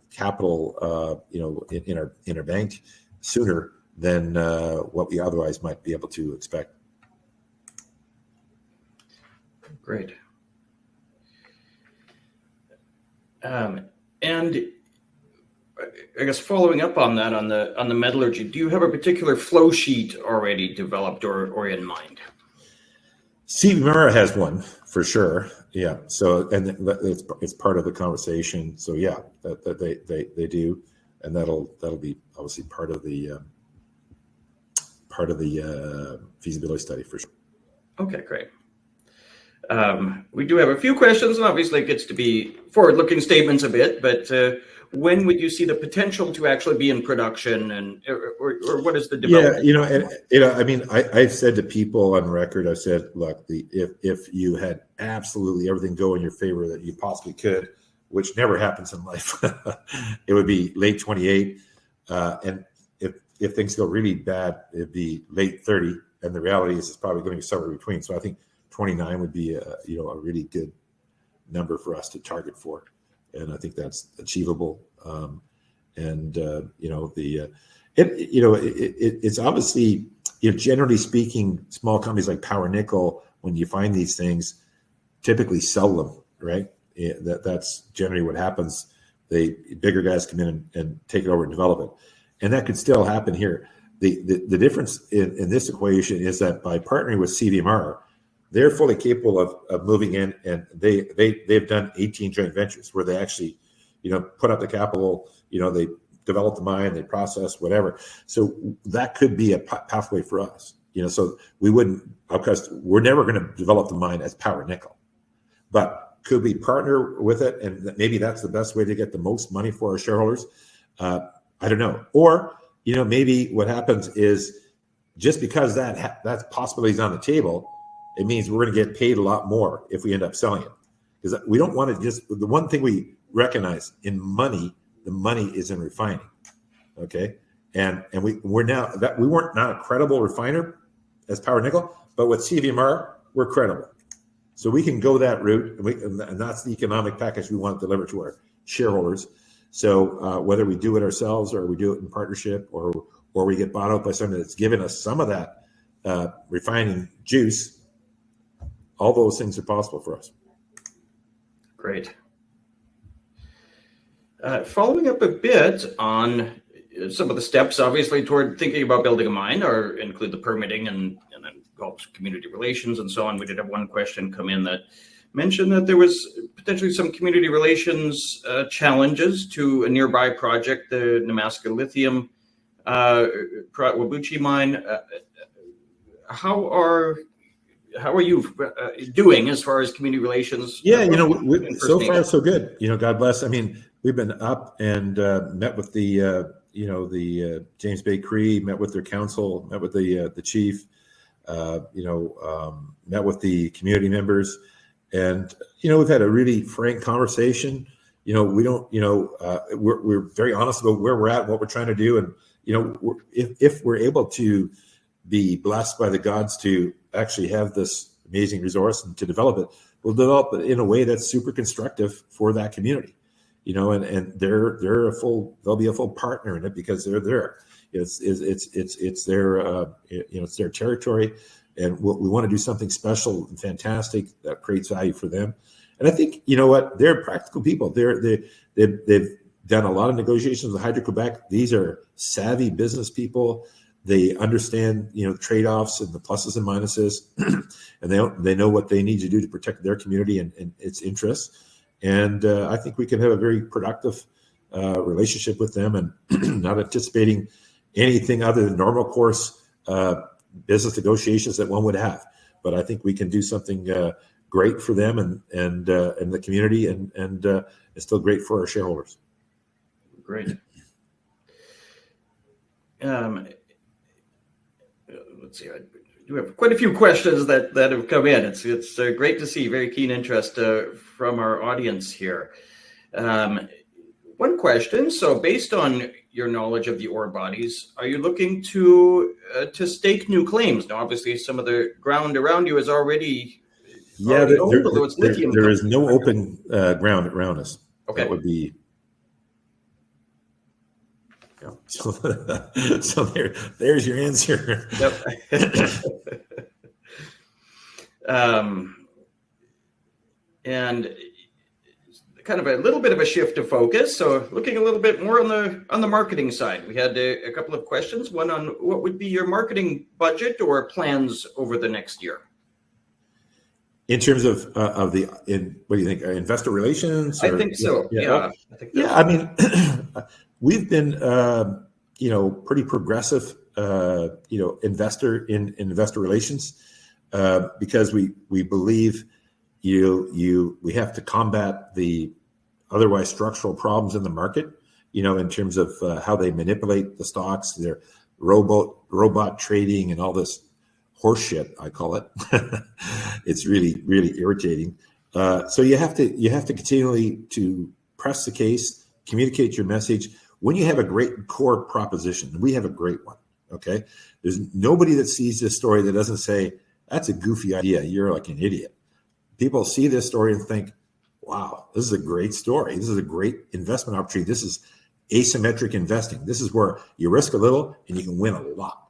capital, in our bank sooner than what we otherwise might be able to expect. Great. And I guess following up on that, on the metallurgy, do you have a particular flow sheet already developed or in mind? CVMR has one for sure. Yeah. So, and it's part of the conversation. So yeah, that they do, and that'll be obviously part of part of the feasibility study for sure. Okay, great. We do have a few questions, and obviously it gets to be forward-looking statements a bit, but when would you see the potential to actually be in production, and or what is the development? Yeah, I mean, I've said to people on record, I've said, look, if you had absolutely everything go in your favor that you possibly could, which never happens in life, it would be late 28, and if things go really bad, it'd be late 30, and the reality is it's probably going to be somewhere between. So I think 29 would be a really good number for us to target for, and I think that's achievable. It's obviously, generally speaking, small companies like Power Nickel, when you find these things, typically sell them, right? That's generally what happens. Bigger guys come in and take it over and develop it, and that could still happen here. The difference in this equation is that by partnering with CVMR, they're fully capable of moving in, and they've done 18 joint ventures where they actually, put up the capital, they develop the mine, they process whatever. So that could be a pathway for us, so we wouldn't, because we're never going to develop the mine as Power Nickel, but could we partner with it? And maybe that's the best way to get the most money for our shareholders. I don't know. Or, maybe what happens is just because that possibility is on the table, it means we're going to get paid a lot more if we end up selling it. Because we don't want to the one thing we recognize in money, the money is in refining. Okay. And we're now that we weren't not a credible refiner as Power Nickel, but with CVMR, we're credible. So we can go that route, and that's the economic package we want to deliver to our shareholders. So whether we do it ourselves or we do it in partnership or we get bought out by somebody that's given us some of that refining juice, all those things are possible for us. Great. Following up a bit on some of the steps, obviously, toward thinking about building a mine, or include the permitting and then community relations and so on. We did have one question come in that mentioned that there was potentially some community relations challenges to a nearby project, the Nemaska Lithium Wabuchi mine. How are you doing as far as community relations? Yeah, so far so good. God bless. I mean, we've been up and met with the James Bay Cree, met with their council, met with the chief, met with the community members, and we've had a really frank conversation. We don't, we're very honest about where we're at and what we're trying to do, and if we're able to be blessed by the gods to actually have this amazing resource and to develop it, we'll develop it in a way that's super constructive for that community, and they'll be a full partner in it because they're there. It's their it's their territory, and we want to do something special and fantastic that creates value for them. And I think they're practical people. They've done a lot of negotiations with Hydro-Quebec. These are savvy business people. They understand, trade-offs and the pluses and minuses, and they know what they need to do to protect their community and its interests. And I think we can have a very productive relationship with them, and not anticipating anything other than normal course business negotiations that one would have. But I think we can do something great for them and the community, and it's still great for our shareholders. Great. Let's see. I do have quite a few questions that have come in. It's great to see very keen interest from our audience here. One question. So, based on your knowledge of the ore bodies, are you looking to stake new claims? Now, obviously, some of the ground around you is already owned, although it's lithium. There is no open ground around us. Okay. That would be. Yeah. So there's your answer. Yep. And kind of a little bit of a shift of focus. So looking a little bit more on the marketing side, we had a couple of questions. One on what would be your marketing budget or plans over the next year? In terms of what do you think? Investor relations? I think so. Yeah. I mean, we've been, pretty progressive investor in investor relations because we believe we have to combat the otherwise structural problems in the market, in terms of how they manipulate the stocks, their robot trading and all this horse shit, I call it. It's really, really irritating. So you have to continually to press the case, communicate your message. When you have a great core proposition, we have a great one, okay? There's nobody that sees this story that doesn't say, that's a goofy idea, you're like an idiot. People see this story and think, wow, this is a great story. This is a great investment opportunity. This is asymmetric investing. This is where you risk a little and you can win a lot.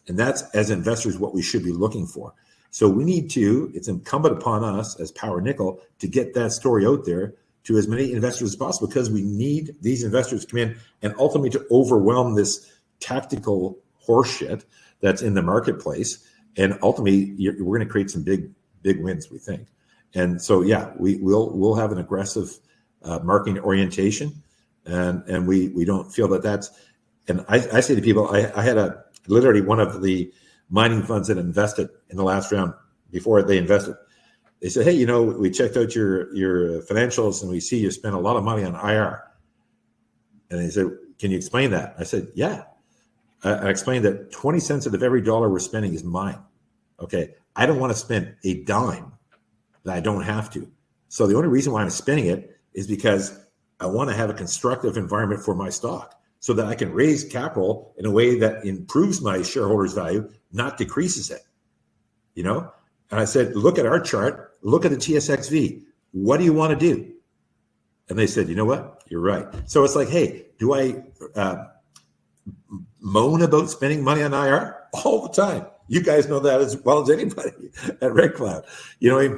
And that's, as investors, what we should be looking for. So it's incumbent upon us as Power Nickel to get that story out there to as many investors as possible, because we need these investors to come in and ultimately to overwhelm this tactical horseshit that's in the marketplace. And ultimately, we're going to create some big wins, we think. And so, yeah, we'll have an aggressive marketing orientation, and we don't feel that's. And I say to people, I had literally one of the mining funds that invested in the last round before they invested. They said, hey, we checked out your financials and we see you spent a lot of money on IR. And they said, can you explain that? I said, yeah. I explained that 20 cents out of every dollar we're spending is mine. Okay. I don't want to spend a dime that I don't have to. So the only reason why I'm spending it is because I want to have a constructive environment for my stock so that I can raise capital in a way that improves my shareholders' value, not decreases it. And I said, look at our chart, look at the TSXV. What do you want to do? And they said, you know what? You're right. So it's like, hey, do I moan about spending money on IR? All the time. You guys know that as well as anybody at Red Cloud.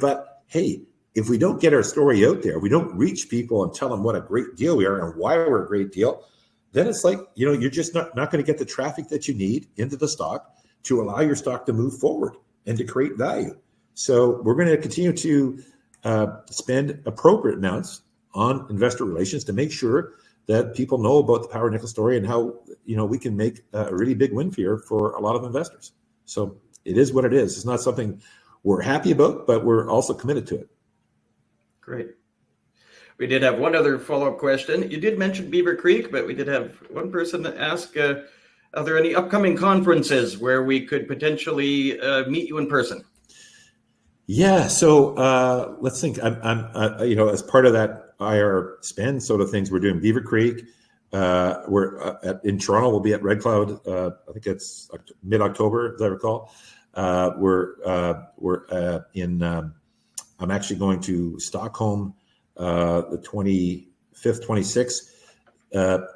But hey, if we don't get our story out there, we don't reach people and tell them what a great deal we are and why we're a great deal, then it's like, you're just not going to get the traffic that you need into the stock to allow your stock to move forward and to create value. So we're going to continue to spend appropriate amounts on investor relations to make sure that people know about the Power Nickel story and how we can make a really big win here for a lot of investors. So it is what it is. It's not something we're happy about, but we're also committed to it. Great. We did have one other follow-up question. You did mention Beaver Creek, but we did have one person ask, are there any upcoming conferences where we could potentially meet you in person? Yeah. So let's think. I'm as part of that IR spend sort of things, we're doing Beaver Creek. We're in Toronto. We'll be at Red Cloud. I think it's mid-October, as I recall. We're in. I'm actually going to Stockholm the 25th, 26th.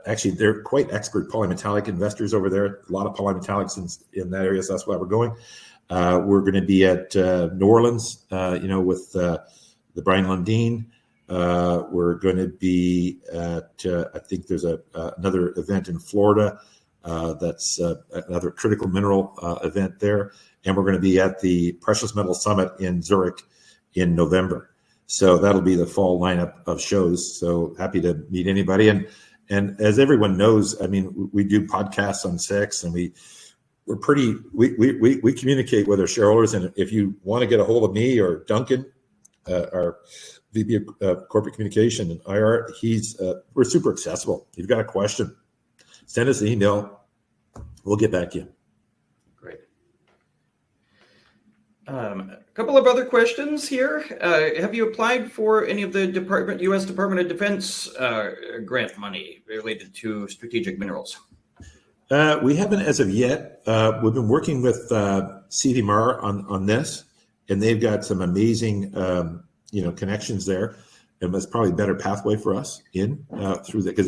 Actually, they're quite expert polymetallic investors over there. A lot of polymetallics in that area, so that's why we're going. We're going to be at New Orleans, with the Brian Lundeen. We're going to be at, I think there's another event in Florida that's another critical mineral event there. And we're going to be at the Precious Metal Summit in Zurich in November. So that'll be the fall lineup of shows. So happy to meet anybody. And as everyone knows, I mean, we do podcasts on SIX, and we communicate with our shareholders. And if you want to get a hold of me or Duncan, our VP of Corporate Communication and IR, we're super accessible. If you've got a question, send us an email. We'll get back to you. Great. A couple of other questions here. Have you applied for any of the U.S. Department of Defense grant money related to strategic minerals? We haven't as of yet. We've been working with CVMR on this, and they've got some amazing connections there, and that's probably a better pathway for us through that, because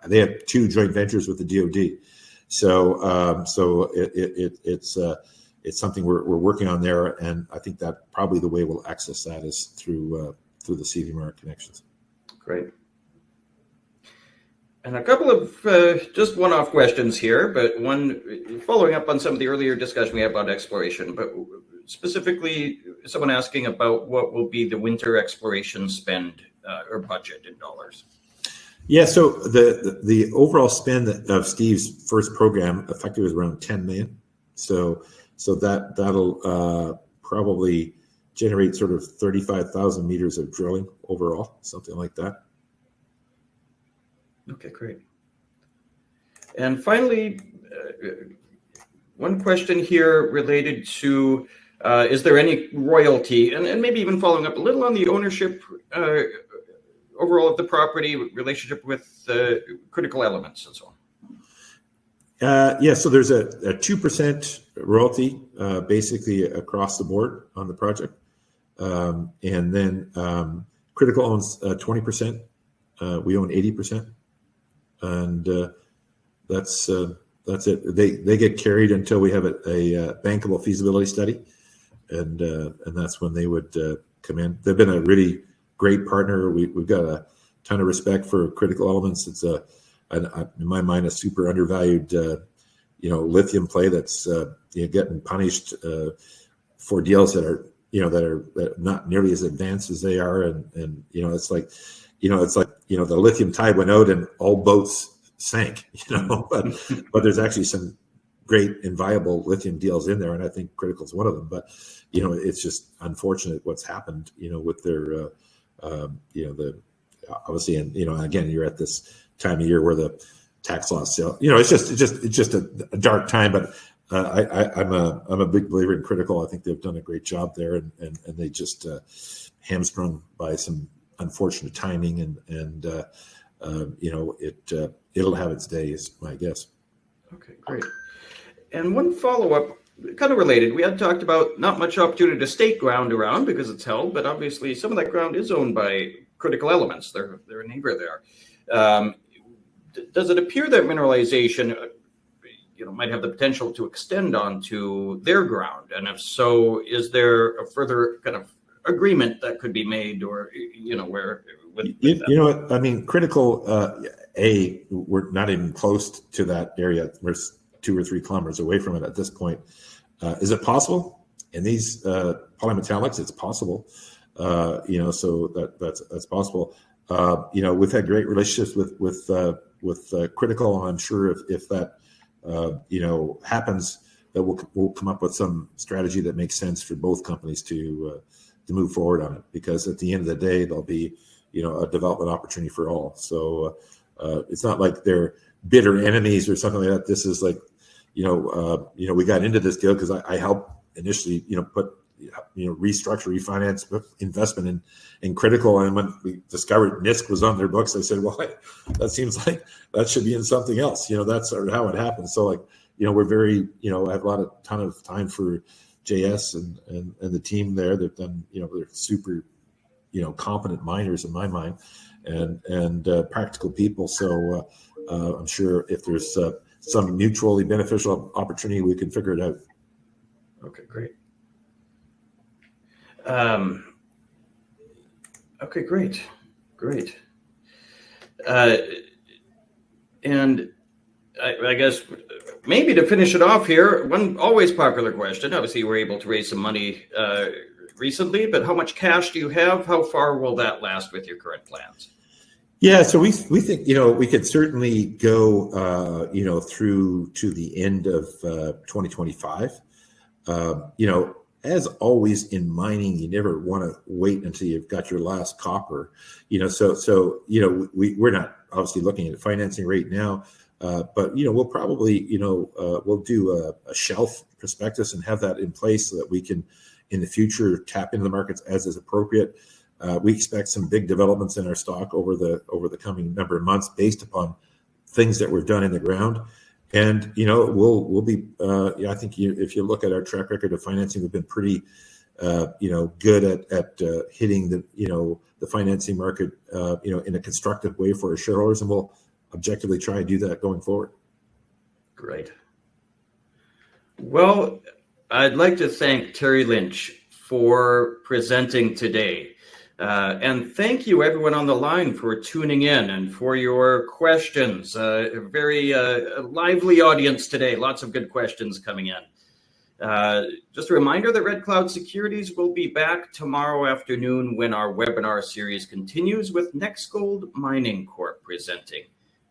they have 2 joint ventures with the DoD. So it's something we're working on there, and I think that probably the way we'll access that is through the CVMR connections. Great. And a couple of just one-off questions here, but one following up on some of the earlier discussion we had about exploration, but specifically someone asking about what will be the winter exploration spend or budget in dollars. Yeah, so the overall spend of Steve's first program effectively was around 10 million. So that'll probably generate sort of 35,000 meters of drilling overall, something like that. Okay, great. And finally, one question here related to, is there any royalty, and maybe even following up a little on the ownership overall of the property, relationship with critical elements and so on? Yeah, so there's a 2% royalty basically across the board on the project. And then Critical owns 20%. We own 80%. And that's it. They get carried until we have a bankable feasibility study. And that's when they would come in. They've been a really great partner. We've got a ton of respect for Critical Elements. It's in my mind, a super undervalued, lithium play that's getting punished for deals that are not nearly as advanced as they are, and it's like the lithium tide went out and all boats sank, but there's actually some great and viable lithium deals in there, and I think Critical is one of them. But it's just unfortunate what's happened, with their obviously, and again, you're at this time of year where the tax laws sale, it's just a dark time. But I'm a big believer in Critical. I think they've done a great job there, and they just hamstrung by some unfortunate timing, and it'll have its day, is my guess. Okay, great. And one follow-up, kind of related. We had talked about not much opportunity to stake ground around because it's held, but obviously some of that ground is owned by Critical Elements. They're a neighbor there. Does it appear that mineralization, might have the potential to extend onto their ground? And if so, is there a further kind of agreement that could be made, or where? You know what I mean? Critical, we're not even close to that area. We're 2 or 3 kilometers away from it at this point. Is it possible? In these polymetallics, it's possible. So that's possible. We've had great relationships with Critical, and I'm sure if that happens, that we'll come up with some strategy that makes sense for both companies to move forward on it. Because at the end of the day, there'll be a development opportunity for all. So it's not like they're bitter enemies or something like that. This is like, we got into this deal because I helped initially, put restructure, refinance investment in Critical. And when we discovered NISC was on their books, I said, well, that seems like that should be in something else. That's sort of how it happened. So we're very, I have a ton of time for JS and the team there. They've done, they're super, competent miners in my mind, and practical people. So I'm sure if there's some mutually beneficial opportunity, we can figure it out. Okay, great. Okay, great. And I guess maybe to finish it off here, one always popular question. Obviously, you were able to raise some money recently, but how much cash do you have? How far will that last with your current plans? Yeah, so we think we could certainly go through to the end of 2025. As always in mining, you never want to wait until you've got your last copper. We're not obviously looking at financing right now, but we'll probably we'll do a shelf prospectus and have that in place so that we can in the future tap into the markets as is appropriate. We expect some big developments in our stock over the coming number of months based upon things that we've done in the ground. And we'll be I think if you look at our track record of financing, we've been pretty good at hitting the financing market in a constructive way for our shareholders, and we'll objectively try and do that going forward. Great. Well, I'd like to thank Terry Lynch for presenting today. And thank you, everyone on the line, for tuning in and for your questions. A very lively audience today. Lots of good questions coming in. Just a reminder that Red Cloud Securities will be back tomorrow afternoon when our webinar series continues with Next Gold Mining Corp presenting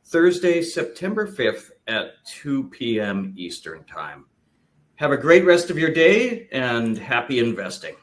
Thursday, September 5th at 2 p.m. Eastern Time. Have a great rest of your day and happy investing.